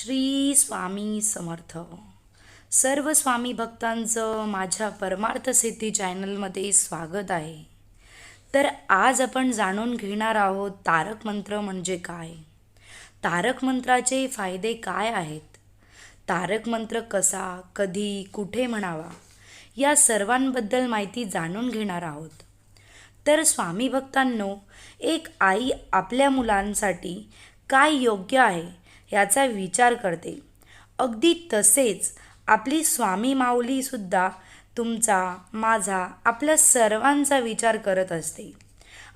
श्री स्वामी समर्थ. सर्व स्वामी भक्तांचं माझ्या परमार्थ सिद्धी चॅनलमध्ये स्वागत आहे. तर आज आपण जाणून घेणार आहोत तारक मंत्र म्हणजे काय, तारक मंत्राचे फायदे काय आहेत, तारक मंत्र कसा, कधी, कुठे म्हणावा, या सर्वांबद्दल माहिती जाणून घेणार आहोत. तर स्वामी भक्तांनो, एक आई आपल्या मुलांसाठी काय योग्य आहे याचा विचार करते. अगदी तसेच आपली स्वामी माऊलीसुद्धा तुमचा, माझा, आपल्या सर्वांचा विचार करत असते.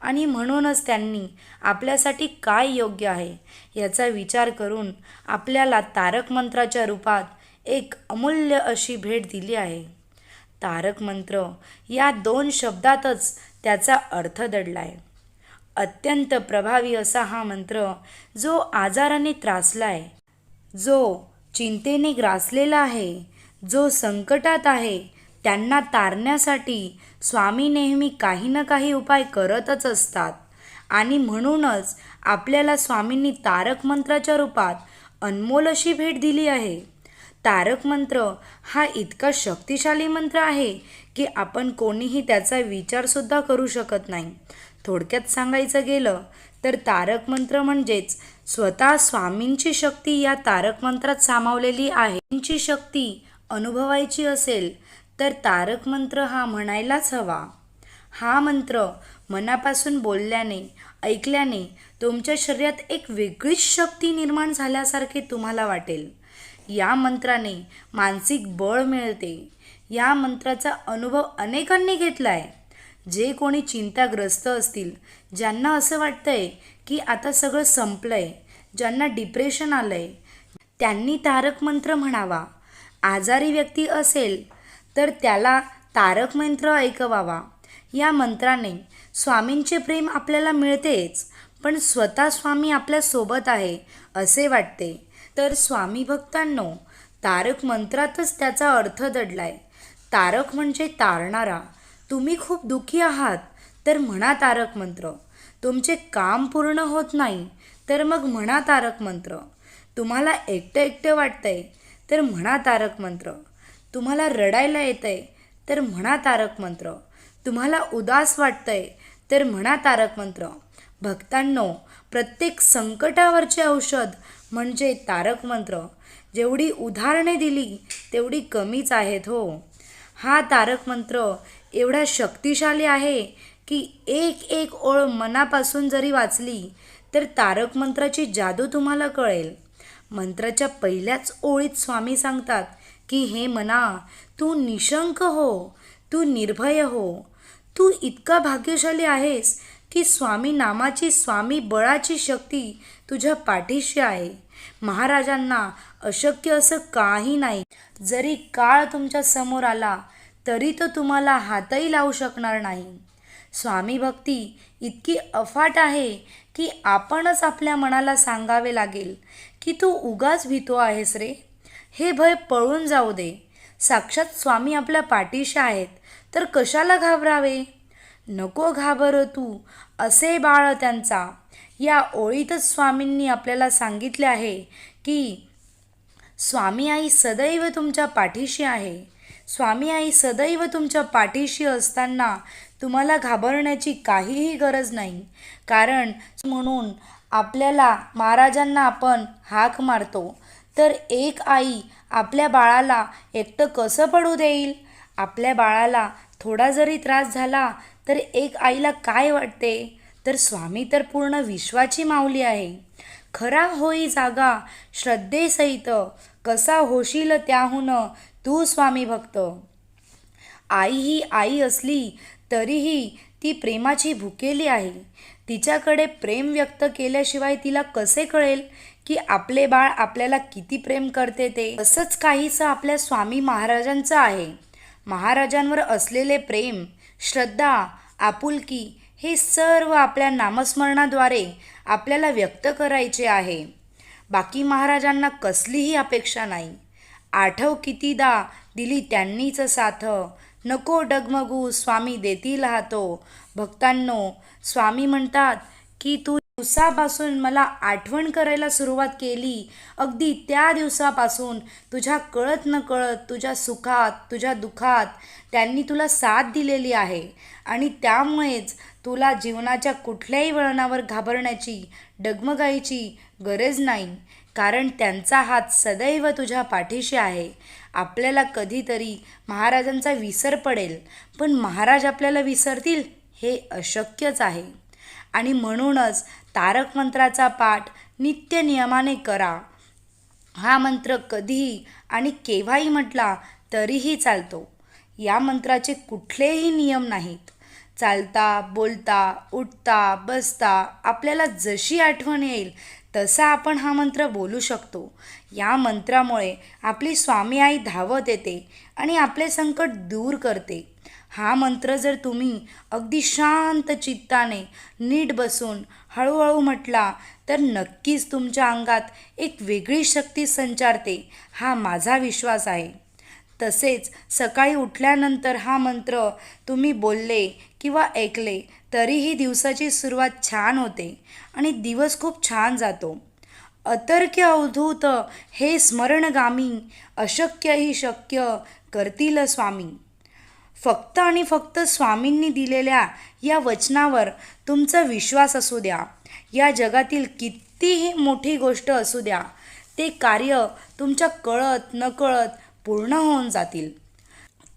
आणि म्हणूनच त्यांनी आपल्यासाठी काय योग्य आहे याचा विचार करून आपल्याला तारक मंत्राच्या रूपात एक अमूल्य अशी भेट दिली आहे. तारक मंत्र या 2 शब्दातच त्याचा अर्थ दडला आहे. अत्यंत प्रभावी असा हा मंत्र जो आजाराने त्रासला आहे, जो चिंतेने ग्रासलेला आहे, जो संकटात आहे, त्यांना तारण्यासाठी स्वामी नेहमी काही ना काही उपाय करतच असतात. आणि म्हणूनच आपल्याला स्वामींनी तारक मंत्राच्या रूपात अनमोल अशी भेट दिली आहे. तारक मंत्र हा इतका शक्तिशाली मंत्र आहे की आपण कोणीही त्याचा विचारसुद्धा करू शकत नाही. थोडक्यात सांगायचं गेलं तर तारक मंत्र म्हणजेच स्वतः स्वामींची शक्ती या तारक मंत्रात सामावलेली आहे. त्यांची शक्ती अनुभवायची असेल तर तारक मंत्र हा म्हणायलाच हवा. हा मंत्र मनापासून बोलल्याने, ऐकल्याने तुमच्या शरीरात एक वेगळीच शक्ती निर्माण झाल्यासारखे तुम्हाला वाटेल. या मंत्राने मानसिक बळ मिळते. या मंत्राचा अनुभव अनेकांनी घेतला आहे. जे कोणी चिंताग्रस्त असतील, ज्यांना असं वाटतंय की आता सगळं संपलंय, ज्यांना डिप्रेशन आलंय, त्यांनी तारक मंत्र म्हणावा. आजारी व्यक्ती असेल तर त्याला तारक मंत्र ऐकवावा. या मंत्राने स्वामींचे प्रेम आपल्याला मिळतेच, पण स्वतः स्वामी आपल्यासोबत आहे असे वाटते. तर स्वामी भक्तांनो, तारक मंत्रातच त्याचा अर्थ दडलाय. तारक म्हणजे तारणारा. तुम्ही खूप दुःखी आहात तर म्हणा तारक मंत्र. तुमचे काम पूर्ण होत नाही तर मग म्हणा तारक मंत्र. तुम्हाला एकटं एकटं वाटतंय तर म्हणा तारक मंत्र. तुम्हाला रडायला येतंय तर म्हणा तारक मंत्र. तुम्हाला उदास वाटतंय तर म्हणा तारक मंत्र. भक्तांनो, प्रत्येक संकटावरचे औषध म्हणजे तारक मंत्र. जेवढी उदाहरणे दिली तेवढी कमीच आहेत हो. हा तारक मंत्र एवढा शक्तिशाली आहे की एक एक ओळ मनापासून जरी वाचली तर तारक मंत्राची जादू तुम्हाला कळेल. मंत्राच्या पहिल्याच ओळीत स्वामी सांगतात की हे मना, तू निशंक हो, तू निर्भय हो. तू इतका भाग्यशाली आहेस की स्वामी नामाची, स्वामी बळाची शक्ती तुझ्या पाठीशी आहे. महाराजांना अशक्य असं काही नाही. जरी काळ तुमच्या समोर आला तरी तो तुम्हाला हातही लावू शकणार नाही. स्वामी भक्ती इतकी अफाट आहे की आपणच आपल्या मनाला सांगावे लागेल की तू उगाच भीतो आहेस रे, हे भय पळून जाऊ दे. साक्षात स्वामी आपल्या पाठीशी आहेत तर कशाला घाबरावे. नको घाबर तू असे बाळ त्यांचा. या ओळीतच स्वामींनी आपल्याला सांगितले आहे की स्वामी आई सदैव तुमच्या पाठीशी आहे. स्वामी आई सदैव तुमच्या पाठीशी असताना तुम्हाला घाबरण्याची काहीही गरज नाही. कारण म्हणून आपल्याला, महाराजांना आपण हाक मारतो तर एक आई आपल्या बाळाला एकटं कसं पडू देईल. आपल्या बाळाला थोडा जरी त्रास झाला तर एक आईला काय वाटते. तर स्वामी तर पूर्ण विश्वाची माऊली आहे. खरा होई जागा श्रद्धेसहित, कसा होशील त्याहून तू स्वामी भक्त. आई ही आई असली तरीही ती प्रेमाची भुकेली आहे. तिच्याकडे प्रेम व्यक्त केल्याशिवाय तिला कसे कळेल की आपले बाळ आपल्याला किती प्रेम करते ते. असंच काहीसं आपल्या स्वामी महाराजांचं आहे. महाराजांवर असलेले प्रेम, श्रद्धा, आपुलकी हे सर्व आपल्या नामस्मरणाद्वारे आपल्याला व्यक्त करायचे आहे. बाकी महाराजांना कसलीही अपेक्षा नाही. आठव कितीदा दिली त्यांनीच साथ, नको डगमगू स्वामी देतील हातो. भक्तांनो, स्वामी म्हणतात की तू दिवसापासून मला आठवण करायला सुरुवात केली, अगदी त्या दिवसापासून तुझ्या कळत नकळत तुझ्या सुखात तुझ्या दुःखात त्यांनी तुला साथ दिलेली आहे. आणि त्यामुळेच तुला जीवनाच्या कुठल्याही वळणावर घाबरण्याची डगमगायची गरज नाही, कारण त्यांचा हात सदैव तुझ्या पाठीशी आहे. आपल्याला कधीतरी महाराजांचा विसर पडेल, पण महाराज आपल्याला विसरतील हे अशक्यच आहे. आणि म्हणूनच तारक मंत्राचा पाठ नित्य नियमाने करा. हा मंत्र कधीही आणि केव्हाही म्हटला तरीही चालतो. या मंत्राचे कुठलेही नियम नाहीत. चालता बोलता उठता बसता आपल्याला जशी आठवण येईल तसा आपण हा मंत्र बोलू शकतो. या मंत्रामुळे आपली स्वामी आई धावत येते आणि आपले संकट दूर करते. हा मंत्र जर तुम्ही अगदी शांत चित्ताने नीट बसून हळूहळू म्हटला तर नक्कीच तुमच्या अंगात एक वेगळी शक्ती संचारते, हा माझा विश्वास आहे. तसेच सकाळी उठल्यानंतर हा मंत्र तुम्ही बोलले किंवा ऐकले तरीही दिवसाची सुरुवात छान होते आणि दिवस खूप छान जातो. अतर्क्य अवधूत हे स्मरणगामी, अशक्य ही शक्य करतील स्वामी. फक्त आणि फक्त स्वामींनी दिलेल्या या वचनावर तुमचा विश्वास असू द्या. या जगातील कितीही मोठी गोष्ट असू द्या, ते कार्य तुमच्या कळत नकळत पूर्ण होऊन जातील.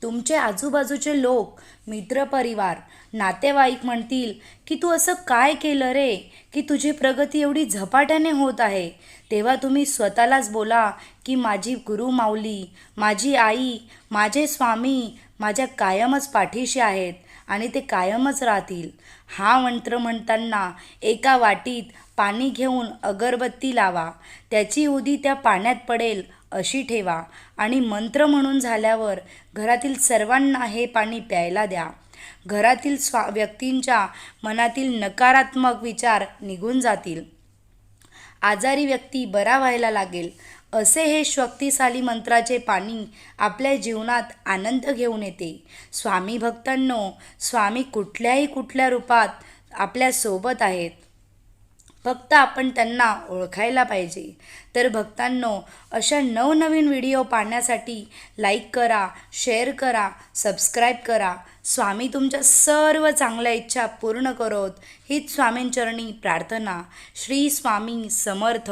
तुमचे आजूबाजूचे लोक, मित्रपरिवार, नातेवाईक म्हणतील की तू असं काय केलं रे की तुझी प्रगती एवढी झपाट्याने होत आहे. तेव्हा तुम्ही स्वतःलाच बोला की माझी गुरुमाऊली, माझी आई, माझे स्वामी माझ्या कायमच पाठीशी आहेत आणि ते कायमच राहतील. हा मंत्र म्हणताना एका वाटीत पाणी घेऊन अगरबत्ती लावा, त्याची उदी त्या पाण्यात पडेल अशी ठेवा आणि मंत्र म्हणून झाल्यावर घरातील सर्वांना हे पाणी प्यायला द्या. घरातील व्यक्तींच्या मनातील नकारात्मक विचार निघून जातील. आजारी व्यक्ती बरा व्हायला लागेल. असे हे शक्तिशाली मंत्राचे पाणी आपल्या जीवनात आनंद घेऊन येते. स्वामी भक्तांनो, स्वामी कुठल्या रूपात आपल्या सोबत आहेत, फक्त आपण त्यांना ओळखायला पाहिजे. तर भक्तांनो, अशा नवनवीन व्हिडिओ पाहण्यासाठी लाईक करा, शेअर करा, सबस्क्राईब करा. स्वामी तुमच्या सर्व चांगल्या इच्छा पूर्ण करोत हीच स्वामींचरणी प्रार्थना. श्री स्वामी समर्थ.